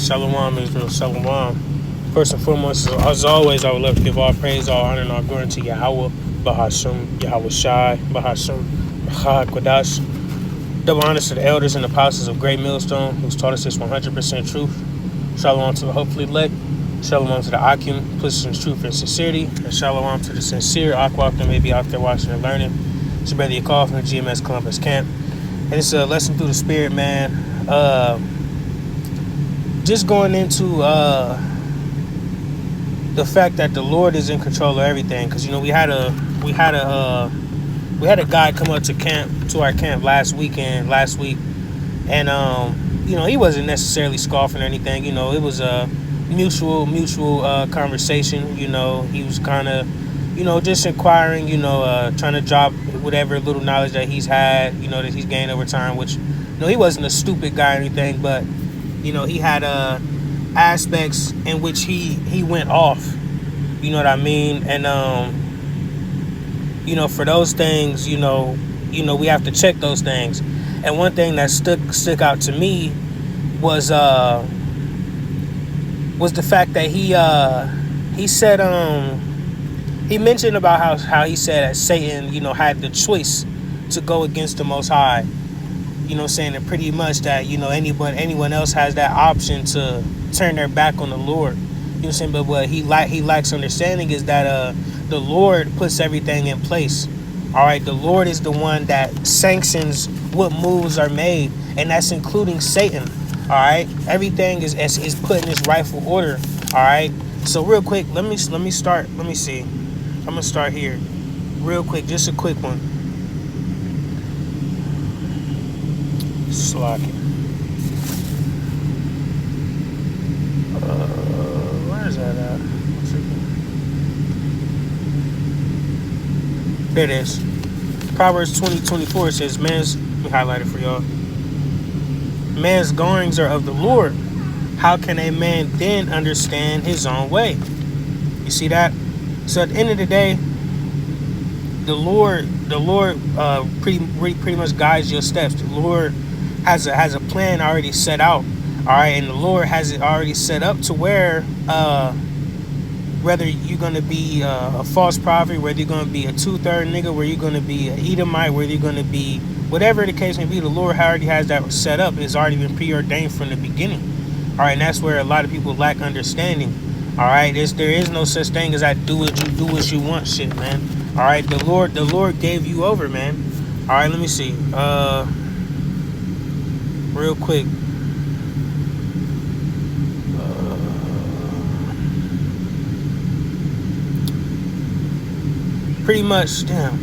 Shalom, Israel, Shalom. First and foremost, as always, I would love to give all praise, all honor, and all glory to Yahweh, Bahashum, Yahweh Shai, Bahashum, Chag Kodash. Double honors to the elders and apostles of Great Millstone, who's taught us this 100% truth. Shalom to the hopefully elect. Shalom to the Akim, pushing truth and sincerity. And shalom to the sincere Akwak that may be out there watching and learning. It's your brother Yakov from the GMS Columbus camp. And it's a lesson through the spirit, man. Just going into the fact that the Lord is in control of everything, because we had a guy come up to our camp last week, and he wasn't necessarily scoffing or anything. It was a mutual conversation. He was kind of just inquiring, trying to drop whatever little knowledge that he's had, that he's gained over time, which he wasn't a stupid guy or anything, but he had aspects in which he went off. You know what I mean? And for those things, we have to check those things. And one thing that stuck out to me was the fact that he said he mentioned about how he said that Satan had the choice to go against the Most High. Saying that pretty much that, anyone else has that option to turn their back on the Lord. But what he lacks understanding is that the Lord puts everything in place. All right, the Lord is the one that sanctions what moves are made, and that's including Satan. All right, everything is put in its rightful order. All right, so real quick, let me start. Let me see. I'm gonna start here, real quick, just a quick one. Slacking. Where is that at? There it is. Proverbs 20:24 says, let me highlight it for y'all. Man's goings are of the Lord. How can a man then understand his own way? You see that? So at the end of the day, the Lord pretty much guides your steps. The Lord has a plan already set out. All right, and the Lord has it already set up to where whether you're going to be a false prophet, whether you're going to be a two-third nigga, whether you're going to be an Edomite, whether you're going to be whatever the case may be, the Lord already has that set up. It's already been preordained from the beginning. All right, and that's where a lot of people lack understanding. All right, there is no such thing as I do what you want shit, man. All right, the Lord gave you over, man. All right, let me see. Real quick. Pretty much, damn.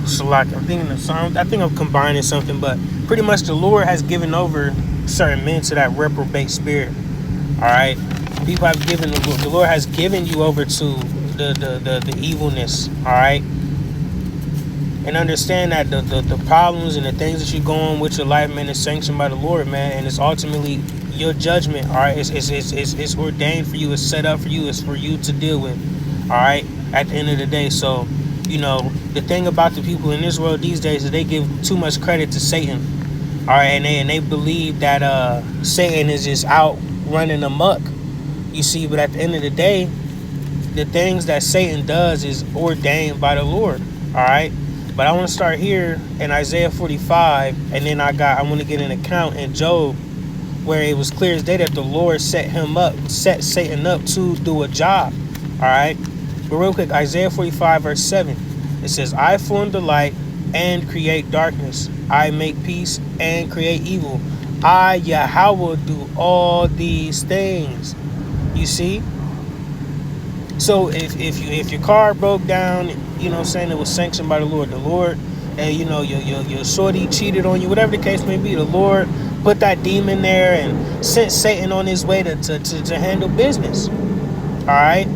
So like, I'm thinking of something. I think I'm combining something, but pretty much the Lord has given over certain men to that reprobate spirit. All right, people have given the Lord has given you over to the evilness. All right. And understand that the problems and the things that you're going with your life, man, is sanctioned by the Lord, man, and it's ultimately your judgment. All right, it's ordained for you, it's set up for you, it's for you to deal with. All right, at the end of the day. So, the thing about the people in this world these days is they give too much credit to Satan. All right, and they believe that Satan is just out running amok. You see, but at the end of the day, the things that Satan does is ordained by the Lord. All right. But I want to start here in Isaiah 45, and then I want to get an account in Job where it was clear as day that the Lord set Satan up to do a job. All right. But real quick, Isaiah 45 verse 7, it says, I form the light and create darkness. I make peace and create evil. I, Yahweh, do all these things. You see? So if your car broke down, it was sanctioned by the Lord. The Lord, and your shorty cheated on you, whatever the case may be, the Lord put that demon there and sent Satan on his way to handle business. All right.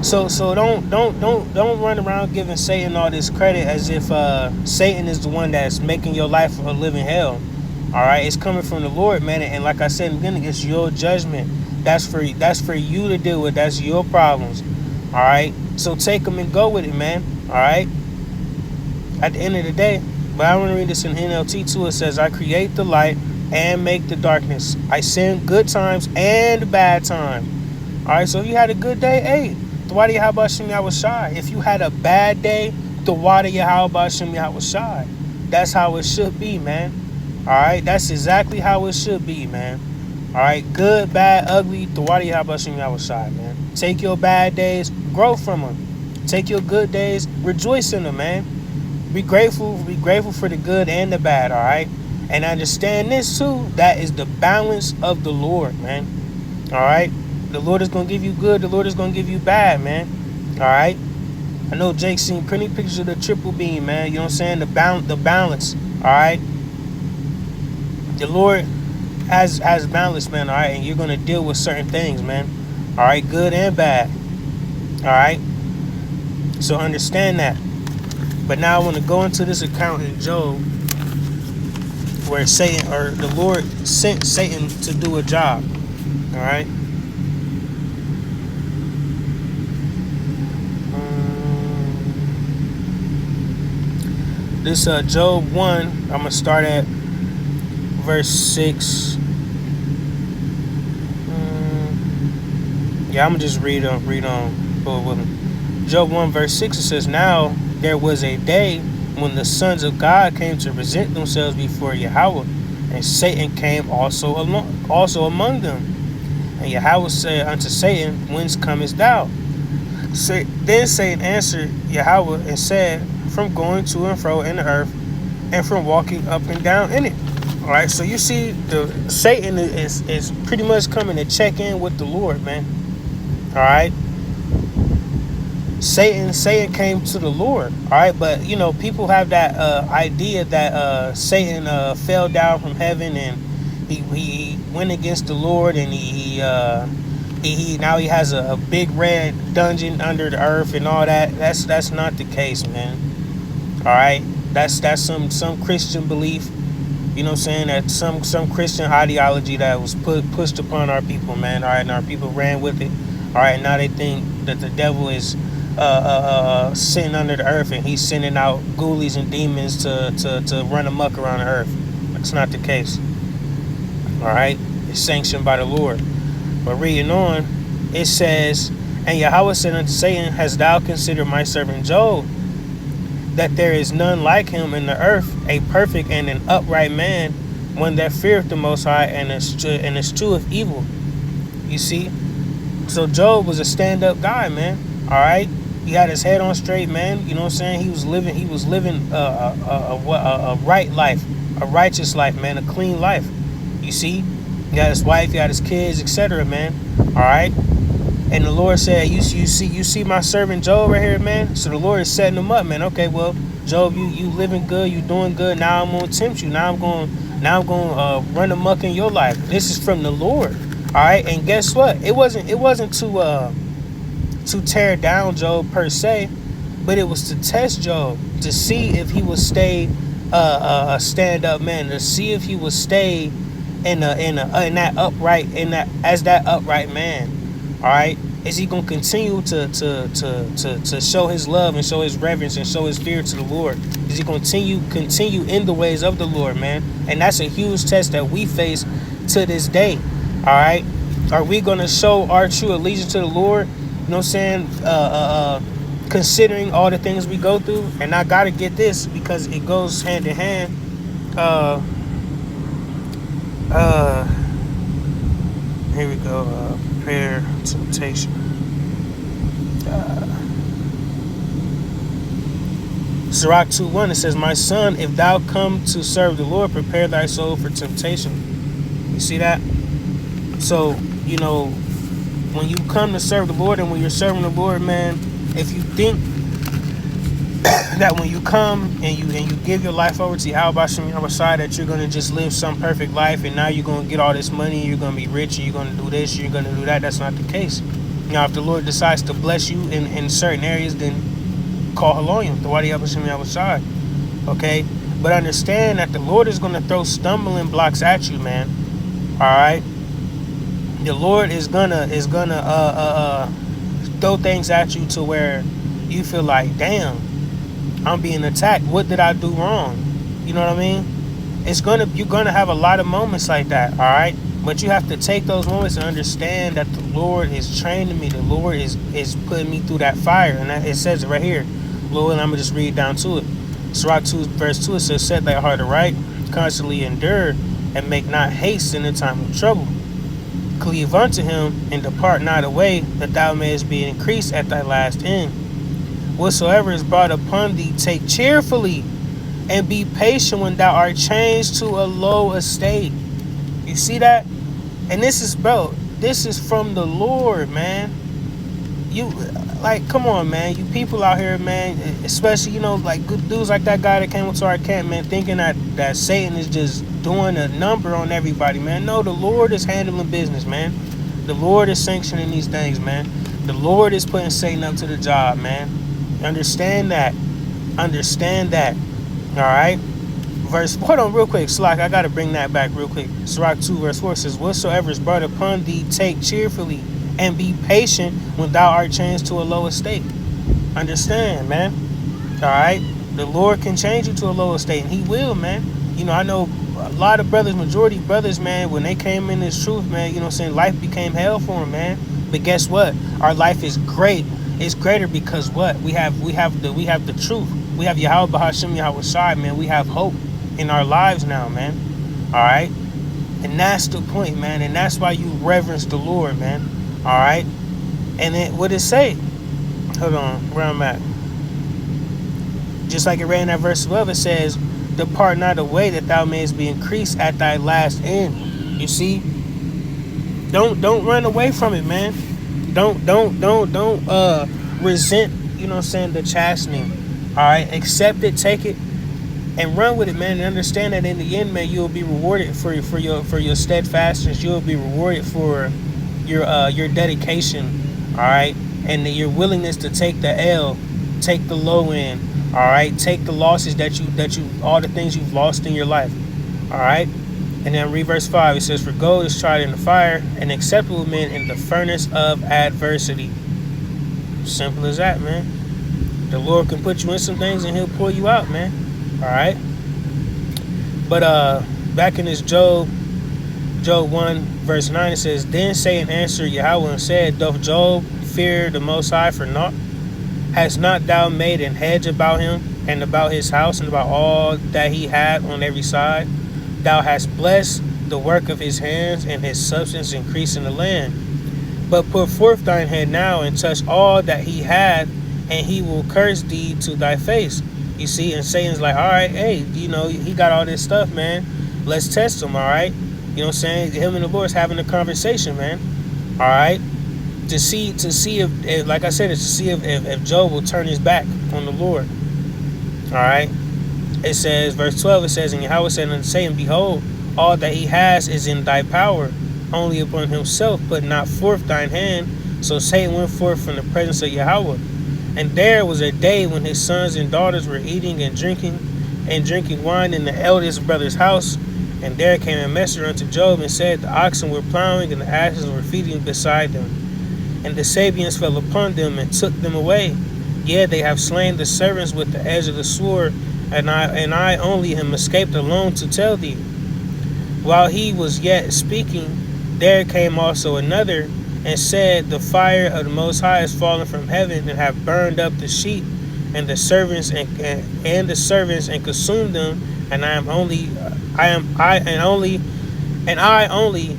So don't run around giving Satan all this credit as if Satan is the one that's making your life a living hell. All right, it's coming from the Lord, man, and like I said in the beginning, it's your judgment. That's for you to deal with. That's your problems. All right, so take them and go with it, man. All right. At the end of the day, But I want to read this in NLT too. It says, I create the light and make the darkness. I send good times and bad time. All right, so if you had a good day, hey, Dwadi Habashim Yahushai. If you had a bad day, Dwadi Habashim Yahushai. That's how it should be, man. All right, that's exactly how it should be, man. All right, good, bad, ugly, Dwadi Habashim Yahushai, man. Take your bad days, grow from them. Take your good days, rejoice in them, man. Be grateful for the good and the bad, all right? And understand this too, that is the balance of the Lord, man. All right? The Lord is going to give you good, the Lord is going to give you bad, man. All right? I know Jake's seen plenty pictures of the triple beam, man. You know what I'm saying? The balance, all right? The Lord has balance, man, all right? And you're going to deal with certain things, man. All right? Good and bad. All right? So understand that. But now I want to go into this account in Job where Satan, or the Lord sent Satan to do a job. All right. This Job 1, I'm going to start at verse 6. Yeah, I'm going to just read on. Go with me. Job 1 verse 6, it says, Now there was a day when the sons of God came to present themselves before Yahweh, and Satan came also among them. And Yahweh said unto Satan, Whence comest thou? Then Satan answered Yahweh and said, From going to and fro in the earth, and from walking up and down in it. All right, so you see, Satan is pretty much coming to check in with the Lord, man. All right. Satan came to the Lord, all right, but you know, people have that idea that Satan fell down from heaven and he went against the Lord, and he now he has a big red dungeon under the earth and all that. That's not the case, man. All right, that's some Christian belief, you know what I'm saying, that some Christian ideology that was pushed upon our people, man. All right, and our people ran with it. All right, now they think that the devil is sitting under the earth and he's sending out ghoulies and demons to run amok around the earth. That's not the case. All right, it's sanctioned by the Lord. But reading on, it says, And Yahweh said unto Satan, Hast thou considered my servant Job, that there is none like him in the earth, a perfect and an upright man, one that feareth the Most High and escheweth evil. You see, so Job was a stand-up guy, man. All right, he had his head on straight, man. You know what I'm saying? He was living a right life, a righteous life, man, a clean life. You see, he had his wife, he had his kids, etc., man. All right. And the Lord said, you see my servant Job right here, man. So the Lord is setting him up, man. Okay, well, Job, you living good, you doing good. Now I'm gonna tempt you. Now I'm gonna run amok in your life. This is from the Lord. All right. And guess what? It wasn't to tear down Job per se, but it was to test Job, to see if he would stay a stand-up man, to see if he would stay that upright man. All right, is he gonna continue to show his love and show his reverence and show his fear to the Lord? Is he continue in the ways of the Lord, man? And that's a huge test that we face to this day. All right, are we gonna show our true allegiance to the Lord? You know what I'm saying? Considering all the things we go through, and I gotta get this because it goes hand in hand. Here we go. Prepare temptation. Sirach 2:1, it says, My son, if thou come to serve the Lord, prepare thy soul for temptation. You see that? So, you know, when you come to serve the Lord and when you're serving the Lord, man, if you think that when you come and you give your life over to Yahweh Shai, that you're going to just live some perfect life and now you're going to get all this money, you're going to be rich, and you're going to do this, you're going to do that, that's not the case. Now, if the Lord decides to bless you in certain areas, then call Haloyim, the Wadi Yahweh Shai. Okay? But understand that the Lord is going to throw stumbling blocks at you, man. All right? The Lord is gonna throw things at you to where you feel like, damn, I'm being attacked. What did I do wrong? You know what I mean? You're gonna have a lot of moments like that, all right? But you have to take those moments and understand that the Lord is training me. The Lord is putting me through that fire, and it says it right here. Lord, and I'm gonna just read down to it. Sirach 2 verse 2, it says, "Set thy heart aright, constantly endure, and make not haste in the time of trouble. Cleave unto him, and depart not away, that thou mayest be increased at thy last end. Whatsoever is brought upon thee, take cheerfully, and be patient when thou art changed to a low estate." You see that? And this is, bro, this is from the Lord, man. You, like, come on, man. You people out here, man, especially, you know, like good dudes like that guy that came into our camp, man, thinking that Satan is just doing a number on everybody, man. No, the Lord is handling business, man. The Lord is sanctioning these things, man. The Lord is putting Satan up to the job, man. Understand that. Understand that. All right? Hold on real quick. Slack, I got to bring that back real quick. Sirach 2 verse 4 says, "Whatsoever is brought upon thee, take cheerfully, and be patient when thou art changed to a low estate." Understand, man. All right? The Lord can change you to a low estate, and he will, man. You know, I know a lot of brothers, majority brothers, man, when they came in this truth, man, you know what I'm saying, life became hell for them, man. But guess what? Our life is great. It's greater because what? We have the truth. We have Yahweh Bahashim Yahweh Shai, man. We have hope in our lives now, man. All right? And that's the point, man. And that's why you reverence the Lord, man. All right? And then what it say? Hold on, where I'm at. Just like it read in that verse above, it says, "Depart not away, that thou mayest be increased at thy last end." You see? Don't run away from it, man. Don't resent, you know what I'm saying, the chastening. All right? Accept it, take it, and run with it, man. And understand that in the end, man, you'll be rewarded for your steadfastness. You'll be rewarded for your dedication. All right? And your willingness to take the L, take the low end. All right? Take the losses that you all the things you've lost in your life. All right? And then read verse 5. It says, "For gold is tried in the fire, and acceptable men in the furnace of adversity." Simple as that, man. The Lord can put you in some things, and he'll pull you out, man. All right? But back in this Job 1 verse 9, it says, "Then Satan answered Yahweh and said, Doth Job fear the Most High for naught? Hast not thou made an hedge about him, and about his house, and about all that he had on every side? Thou hast blessed the work of his hands, and his substance increased in the land. But put forth thine hand now, and touch all that he had, and he will curse thee to thy face." You see, and Satan's like, all right, hey, you know, he got all this stuff, man. Let's test him, all right? You know what I'm saying? Him and the Lord's having a conversation, man. All right? To see if like I said, it's to see if Job will turn his back on the Lord. All right? It says, verse 12, it says, "And Yahweh said unto Satan, Behold, all that he has is in thy power, only upon himself put not forth thine hand. So Satan went forth from the presence of Yahweh. And there was a day when his sons and daughters were eating and drinking wine in the eldest brother's house. And there came a messenger unto Job and said, The oxen were plowing, and the asses were feeding beside them. And the Sabians fell upon them and took them away. Yea, they have slain the servants with the edge of the sword, and I only am escaped alone to tell thee. While he was yet speaking, there came also another, and said, The fire of the Most High is fallen from heaven, and have burned up the sheep and the servants and consumed them. And I only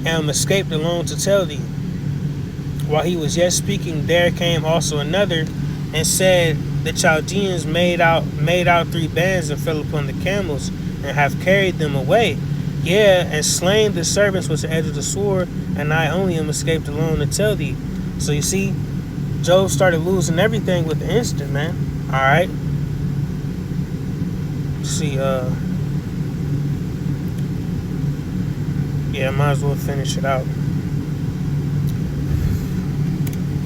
am escaped alone to tell thee. While he was yet speaking, there came also another, and said, The Chaldeans made out 3 bands, and fell upon the camels, and have carried them away. Yea, and slain the servants with the edge of the sword, and I only am escaped alone to tell thee. So you see, Job started losing everything with the instant, man. All right. Let's see, yeah, I might as well finish it out.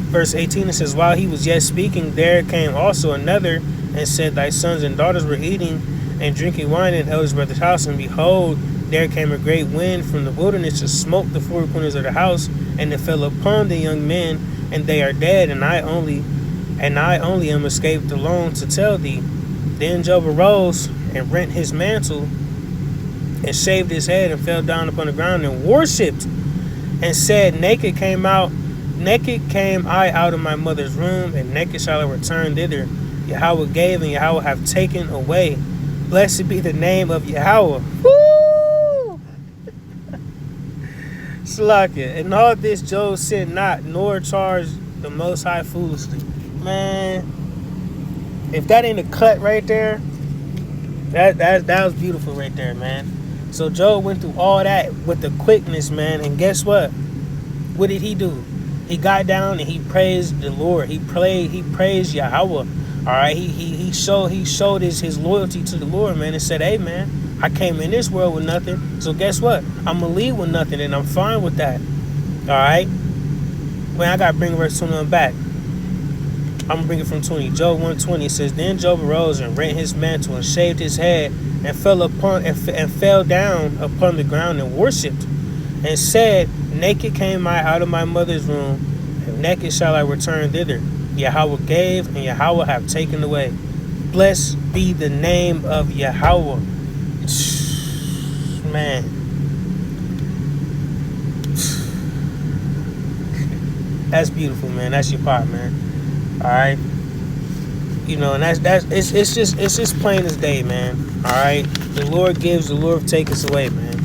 Verse 18, it says, While he was yet speaking, there came also another, and said, Thy sons and daughters were eating and drinking wine in the eldest brother's house, and behold, there came a great wind from the wilderness to smote the 4 corners of the house, and it fell upon the young men, and they are dead, and I only am escaped alone to tell thee. Then Job arose and rent his mantle and shaved his head and fell down upon the ground and worshipped and said, naked came I out of my mother's womb, and naked shall I return thither. Yahweh gave, and Yahweh have taken away. Blessed be the name of Yahweh. Woo! Slakia. And all this Job sinned not, nor charged the Most High foolishly. Man, if that ain't a cut right there, that was beautiful right there, man. So Job went through all that with the quickness, man. And guess what? What did he do? He got down and he praised the Lord. He praised Yahweh. All right. He showed his loyalty to the Lord, man, and said, hey, man, I came in this world with nothing. So guess what? I'm gonna leave with nothing, and I'm fine with that. All right. Man, I gotta bring verse 21 back. I'm gonna bring it from 20. Job 120 says, then Job arose and rent his mantle and shaved his head and fell down upon the ground and worshipped and said, naked came I out of my mother's womb, and naked shall I return thither. Yahweh gave, and Yahweh have taken away. Blessed be the name of Yahweh. Man. That's beautiful, man. That's your part, man. All right. You know, and it's just plain as day, man. All right. The Lord gives, the Lord takes away, man.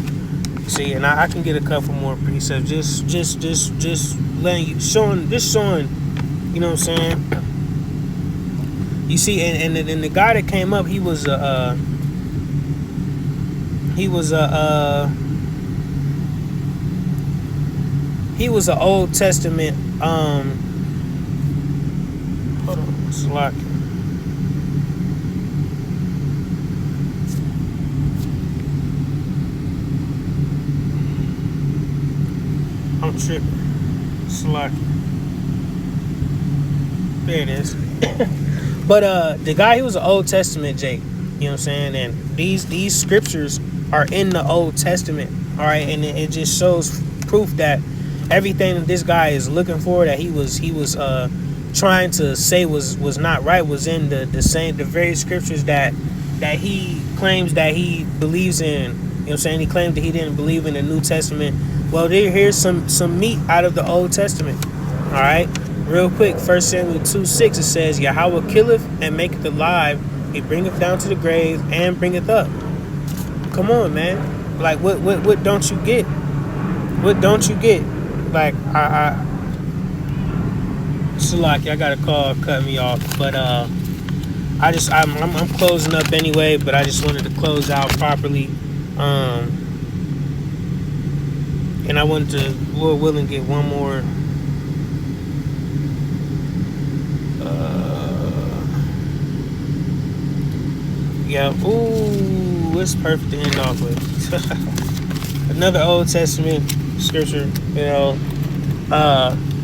See, and I can get a couple more precepts. Just letting you, showing, you know what I'm saying? You see, and the guy that came up, he was an Old Testament hold on, it's locked. I'm tripping. Slack. There it is. But the guy, he was an Old Testament Jake. You know what I'm saying? And these scriptures are in the Old Testament. All right, and it just shows proof that everything that this guy is looking for, that he was trying to say was not right, was in the very scriptures that he claims that he believes in. You know what I'm saying? He claimed that he didn't believe in the New Testament. Well, here's some meat out of the Old Testament. All right, real quick. 1 Samuel 2:6, it says, Yahweh killeth and maketh alive. He bringeth down to the grave and bringeth up. Come on, man. Like, what don't you get? What don't you get? Like, Salaki, I got a call, cut me off. But I'm closing up anyway. But I just wanted to close out properly. And I wanted to, Lord willing, get one more. Yeah. Ooh, it's perfect to end off with. Another Old Testament scripture, you know.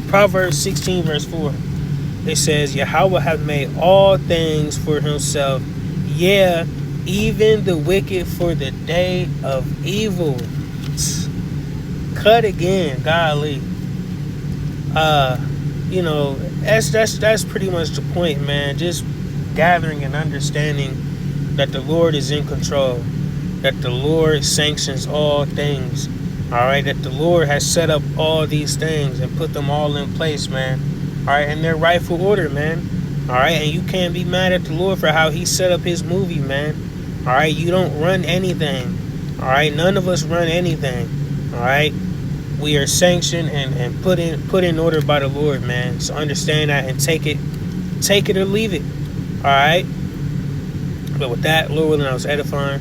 Proverbs 16 verse 4. It says, Yahweh hath made all things for himself, yeah, even the wicked for the day of evil. Cut again, golly. You know, that's pretty much the point, man. Just gathering and understanding that the Lord is in control, that the Lord sanctions all things. All right, that the Lord has set up all these things and put them all in place, man. All right, in their rightful order, man. All right, and you can't be mad at the Lord for how he set up his movie, man. All right, you don't run anything. All right, none of us run anything. All right, we are sanctioned and put in order by the Lord, man. So understand that and take it or leave it. All right. But with that, Lord willing, I was edifying.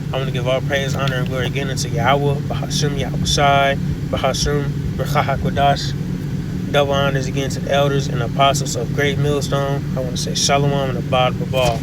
I'm going to give all praise, honor, and glory again unto Yahweh, Bahashim, Yahweh Shai, Bahashim, Berchah HaKodash. Double honors again to the elders and apostles of Great Millstone. I want to say Shalom and Abad Babal.